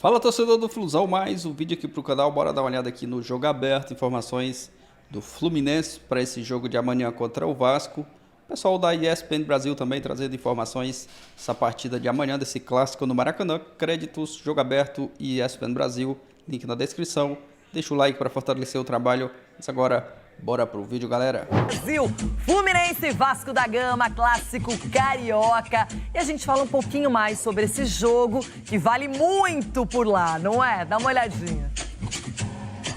Fala, torcedor do Flusão, mais um vídeo aqui pro canal. Bora dar uma olhada aqui no jogo aberto, informações do Fluminense para esse jogo de amanhã contra o Vasco. O pessoal da ESPN Brasil também trazendo informações dessa partida de amanhã, desse clássico no Maracanã. Créditos, jogo aberto e ESPN Brasil, link na descrição. Deixa o like para fortalecer o trabalho. Mas agora, bora pro vídeo, galera. Brasil, Fluminense e Vasco da Gama, clássico carioca. E a gente fala um pouquinho mais sobre esse jogo que vale muito por lá, não é? Dá uma olhadinha.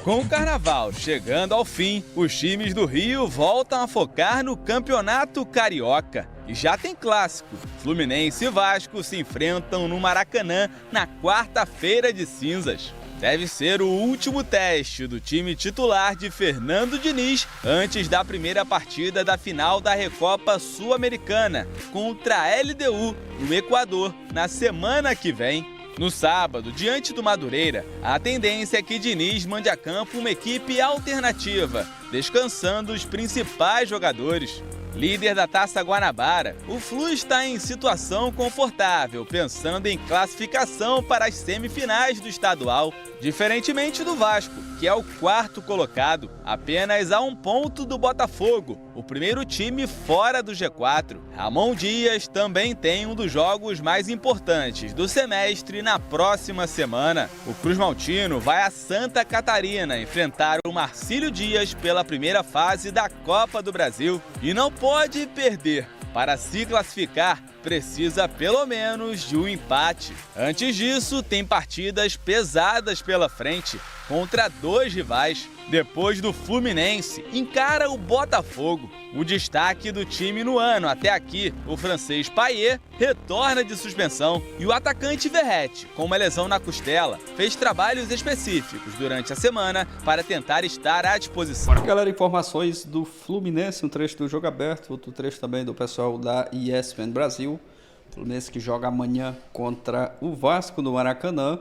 Com o Carnaval chegando ao fim, os times do Rio voltam a focar no Campeonato Carioca. E já tem clássico. Fluminense e Vasco se enfrentam no Maracanã na quarta-feira de cinzas. Deve ser o último teste do time titular de Fernando Diniz antes da primeira partida da final da Recopa Sul-Americana contra a LDU no Equador na semana que vem. No sábado, diante do Madureira, a tendência é que Diniz mande a campo uma equipe alternativa, descansando os principais jogadores. Líder da Taça Guanabara, o Flu está em situação confortável, pensando em classificação para as semifinais do estadual. Diferentemente do Vasco, que é o quarto colocado, apenas a 1 ponto do Botafogo, o primeiro time fora do G4. Ramon Dias também tem um dos jogos mais importantes do semestre na próxima semana. O Cruz Maltino vai a Santa Catarina enfrentar o Marcílio Dias pela primeira fase da Copa do Brasil. E não pode perder. Para se classificar, precisa pelo menos de um empate. Antes disso, tem partidas pesadas pela frente contra 2 rivais. Depois do Fluminense, encara o Botafogo. O destaque do time no ano até aqui, o francês Payet, retorna de suspensão e o atacante Verratti, com uma lesão na costela, fez trabalhos específicos durante a semana para tentar estar à disposição. Galera, informações do Fluminense, um trecho do jogo aberto, outro trecho também do pessoal da ESPN Brasil. Fluminense que joga amanhã contra o Vasco no Maracanã.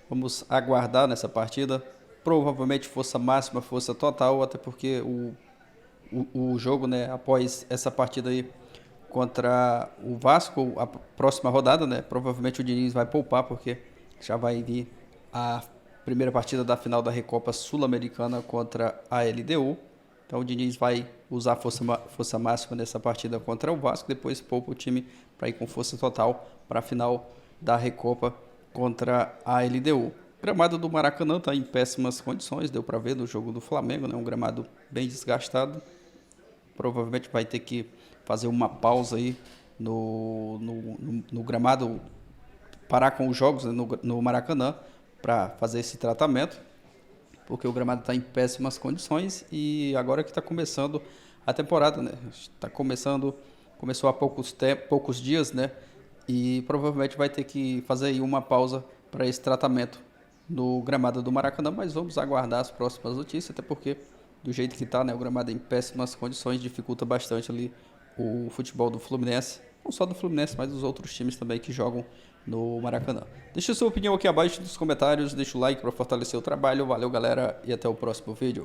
Vamos aguardar nessa partida. Provavelmente força máxima, força total, até porque o jogo, né, após essa partida aí contra o Vasco, a próxima rodada, né, provavelmente o Diniz vai poupar, porque já vai vir a primeira partida da final da Recopa Sul-Americana contra a LDU. Então o Diniz vai usar força máxima nessa partida contra o Vasco, depois poupa o time para ir com força total para a final da Recopa contra a LDU. O gramado do Maracanã está em péssimas condições, deu para ver no jogo do Flamengo, né? Um gramado bem desgastado. Provavelmente vai ter que fazer uma pausa aí no gramado, parar com os jogos, né, no Maracanã para fazer esse tratamento, porque o gramado está em péssimas condições e agora que está começando a temporada, né? Começou há poucos dias, né? E provavelmente vai ter que fazer aí uma pausa para esse tratamento no gramado do Maracanã, mas vamos aguardar as próximas notícias, até porque do jeito que está, né, o gramado em péssimas condições dificulta bastante ali o futebol do Fluminense, não só do Fluminense, mas dos outros times também que jogam no Maracanã. Deixa a sua opinião aqui abaixo nos comentários, deixa o like para fortalecer o trabalho, valeu galera e até o próximo vídeo.